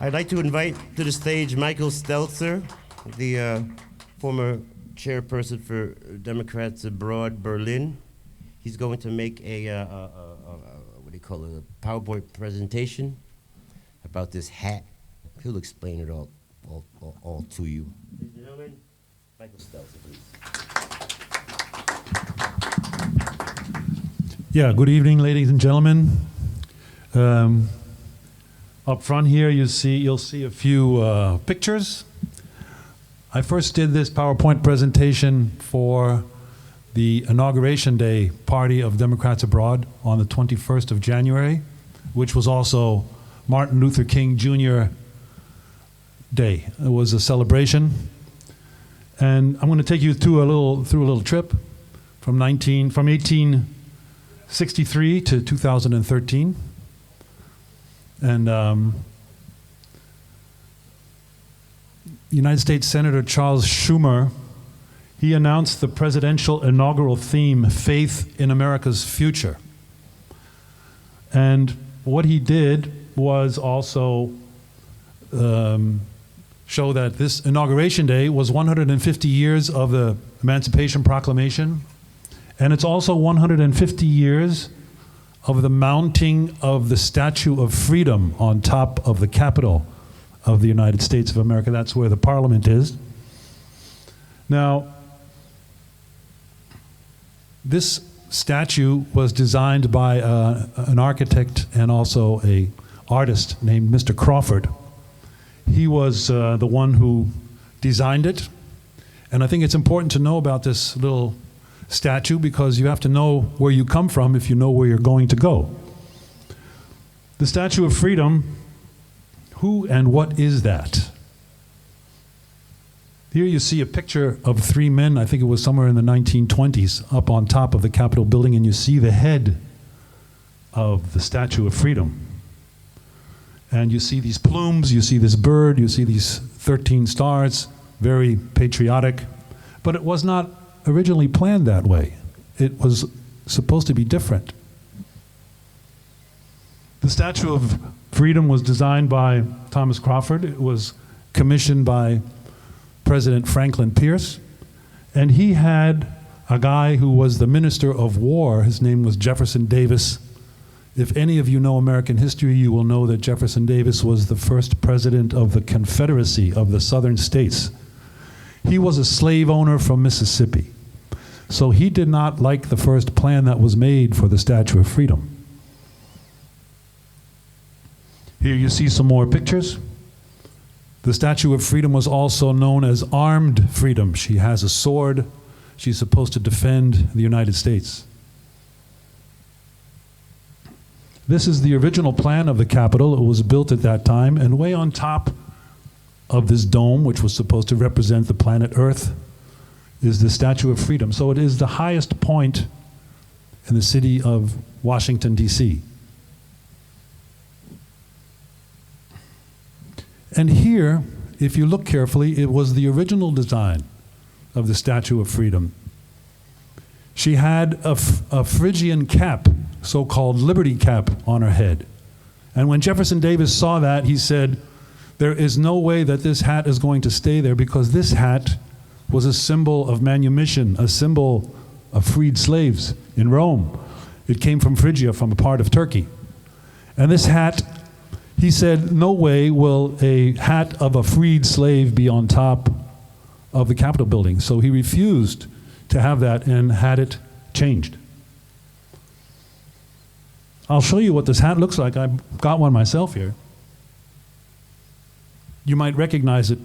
I'd like to invite to the stage Michael Steltzer, the former chairperson for Democrats Abroad Berlin. He's going to make a what do you call it, a PowerPoint presentation about this hat. He'll explain it all to you. Ladies and gentlemen, Michael Steltzer, please. Yeah, good evening, ladies and gentlemen. Up front here, you'll see a few pictures. I first did this PowerPoint presentation for the Inauguration Day party of Democrats Abroad on the 21st of January, which was also Martin Luther King Jr. Day. It was a celebration. And I'm going to take you through a little trip from 1863 to 2013. And United States Senator Charles Schumer, he announced the presidential inaugural theme, Faith in America's Future. And what he did was also show that this Inauguration Day was 150 years of the Emancipation Proclamation, and it's also 150 years of the mounting of the Statue of Freedom on top of the Capitol of the United States of America. That's where the Parliament is. Now, this statue was designed by an architect and also an artist named Mr. Crawford. He was the one who designed it. And I think it's important to know about this little statue because you have to know where you come from if you know where you're going to go. The Statue of Freedom, who and what is that? Here you see a picture of three men, I think it was somewhere in the 1920s, up on top of the Capitol building, and you see the head of the Statue of Freedom. And you see these plumes, you see this bird, you see these 13 stars, very patriotic. But it was not originally planned that way. It was supposed to be different. The Statue of Freedom was designed by Thomas Crawford. It was commissioned by President Franklin Pierce. And he had a guy who was the Minister of War. His name was Jefferson Davis. If any of you know American history, you will know that Jefferson Davis was the first president of the Confederacy of the Southern States. He was a slave owner from Mississippi. So he did not like the first plan that was made for the Statue of Freedom. Here you see some more pictures. The Statue of Freedom was also known as Armed Freedom. She has a sword. She's supposed to defend the United States. This is the original plan of the Capitol. It was built at that time, and way on top of this dome, which was supposed to represent the planet Earth, is the Statue of Freedom. So it is the highest point in the city of Washington, D.C. And here, if you look carefully, it was the original design of the Statue of Freedom. She had a Phrygian cap, so-called Liberty cap, on her head. And when Jefferson Davis saw that, he said, there is no way that this hat is going to stay there because this hat was a symbol of manumission, a symbol of freed slaves in Rome. It came from Phrygia, from a part of Turkey. And this hat, he said, no way will a hat of a freed slave be on top of the Capitol building. So he refused to have that and had it changed. I'll show you what this hat looks like. I've got one myself here. You might recognize it.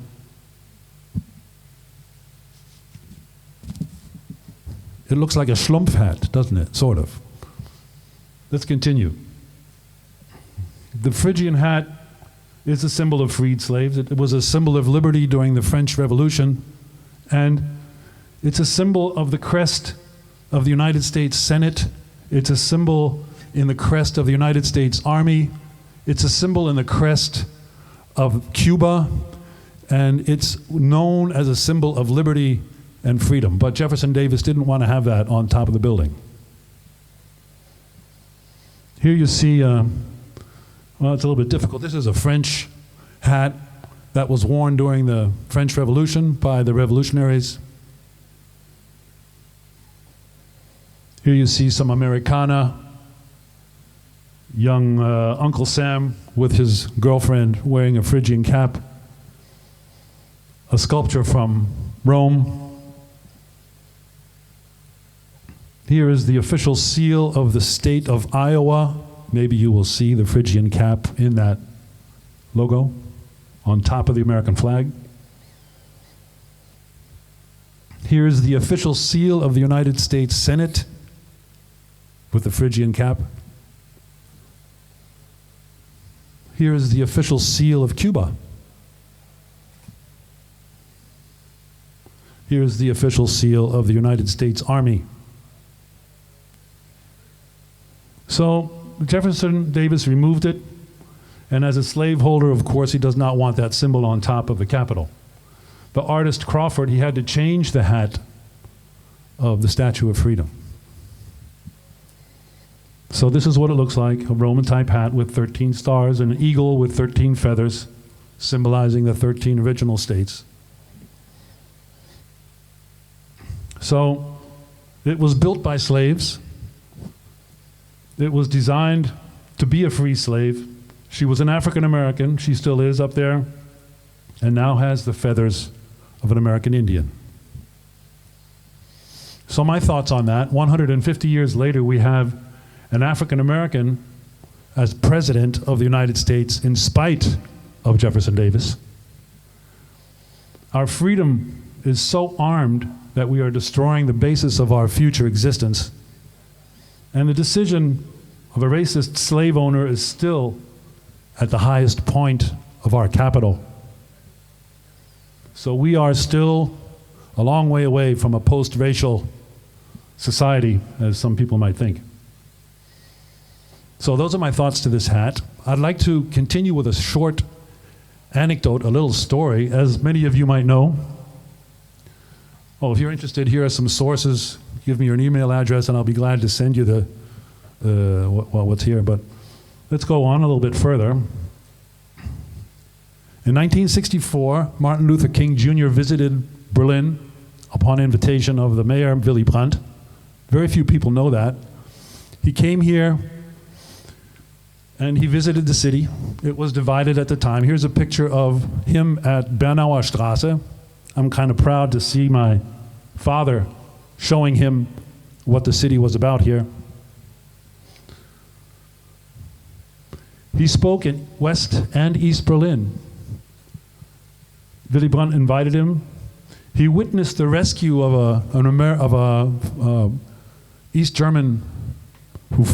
It looks like a schlumpf hat, doesn't it? Sort of. Let's continue. The Phrygian hat is a symbol of freed slaves. It was a symbol of liberty during the French Revolution, and it's a symbol of the crest of the United States Senate. It's a symbol in the crest of the United States Army. It's a symbol in the crest of Cuba, and it's known as a symbol of liberty and freedom. But Jefferson Davis didn't want to have that on top of the building. Here you see, well, it's a little bit difficult. This is a French hat that was worn during the French Revolution by the revolutionaries. Here you see some Americana, young Uncle Sam with his girlfriend wearing a Phrygian cap, a sculpture from Rome. Here is the official seal of the state of Iowa. Maybe you will see the Phrygian cap in that logo on top of the American flag. Here is the official seal of the United States Senate with the Phrygian cap. Here is the official seal of Cuba. Here is the official seal of the United States Army. So Jefferson Davis removed it, and as a slaveholder, of course, he does not want that symbol on top of the Capitol. The artist Crawford, he had to change the hat of the Statue of Freedom. So this is what it looks like, a Roman-type hat with 13 stars and an eagle with 13 feathers, symbolizing the 13 original states. So it was built by slaves. It was designed to be a free slave. She was an African American, she still is up there, and now has the feathers of an American Indian. So my thoughts on that, 150 years later, we have an African American as president of the United States in spite of Jefferson Davis. Our freedom is so armed that we are destroying the basis of our future existence. And the decision of a racist slave owner is still at the highest point of our capital. So we are still a long way away from a post-racial society, as some people might think. So those are my thoughts to this hat. I'd like to continue with a short anecdote, a little story. As many of you might know, if you're interested, here are some sources. Give me your email address and I'll be glad to send you what's here. But let's go on a little bit further. In 1964, Martin Luther King Jr. visited Berlin upon invitation of the mayor, Willy Brandt. Very few people know that. He came here and he visited the city. It was divided at the time. Here's a picture of him at Bernauer Straße. I'm kind of proud to see my father showing him what the city was about here. He spoke in West and East Berlin. Willy Brandt invited him. He witnessed the rescue of a East German who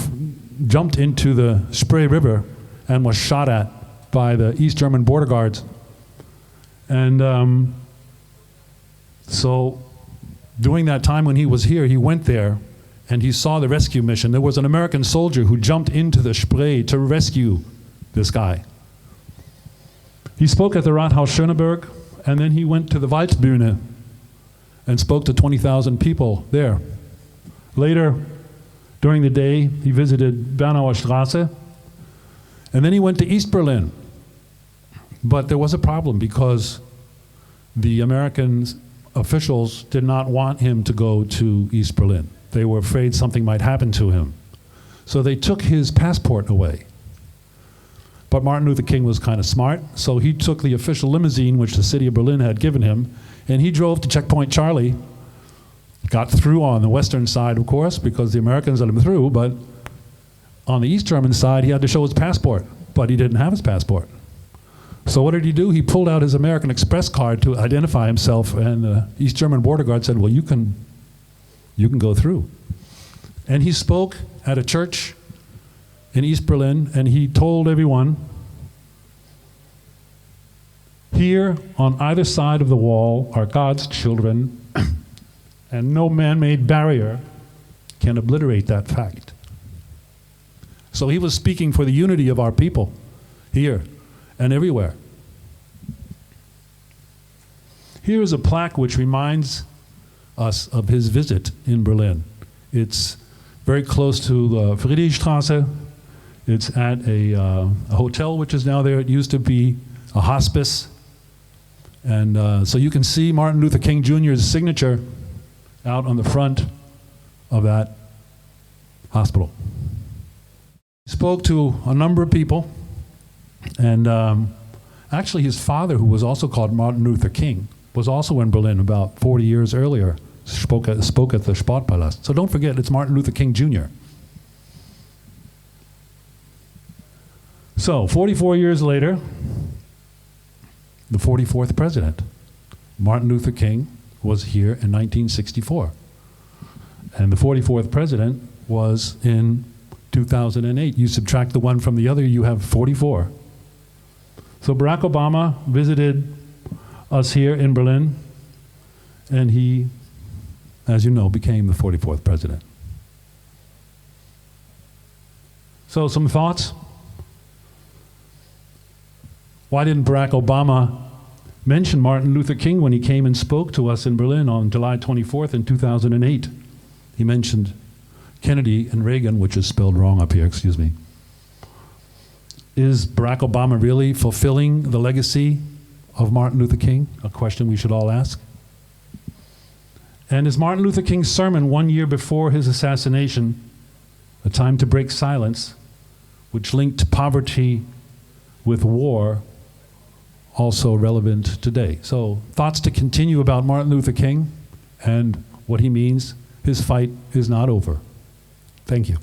jumped into the Spree River and was shot at by the East German border guards. And so during that time when he was here, he went there and he saw the rescue mission. There was an American soldier who jumped into the Spree to rescue this guy. He spoke at the Rathaus Schöneberg, and then he went to the Waldbühne and spoke to 20,000 people there. Later, during the day, he visited Bernauer Straße, and then he went to East Berlin. But there was a problem because the American officials did not want him to go to East Berlin. They were afraid something might happen to him. So they took his passport away. But Martin Luther King was kind of smart, so he took the official limousine which the city of Berlin had given him, and he drove to Checkpoint Charlie, got through on the western side, of course, because the Americans let him through, but on the East German side, he had to show his passport, but he didn't have his passport. So what did he do? He pulled out his American Express card to identify himself, and the East German border guard said, well, you can go through. And he spoke at a church in East Berlin, and he told everyone, here on either side of the wall are God's children, and no man-made barrier can obliterate that fact. So he was speaking for the unity of our people here and everywhere. Here is a plaque which reminds us of his visit in Berlin. It's very close to Friedrichstraße. It's at a hotel which is now there. It used to be a hospice. And so you can see Martin Luther King Jr.'s signature out on the front of that hospital. He spoke to a number of people, and actually his father, who was also called Martin Luther King, was also in Berlin about 40 years earlier, spoke at the Sportpalast. So don't forget, it's Martin Luther King Jr. So 44 years later, the 44th president, Martin Luther King, was here in 1964. And the 44th president was in 2008. You subtract the one from the other, you have 44. So Barack Obama visited us here in Berlin, and he, as you know, became the 44th president. So some thoughts? Why didn't Barack Obama mention Martin Luther King when he came and spoke to us in Berlin on July 24th in 2008? He mentioned Kennedy and Reagan, which is spelled wrong up here, excuse me. Is Barack Obama really fulfilling the legacy of Martin Luther King? A question we should all ask. And is Martin Luther King's sermon 1 year before his assassination, a time to break silence, which linked poverty with war, also relevant today? So thoughts to continue about Martin Luther King and what he means. His fight is not over. Thank you.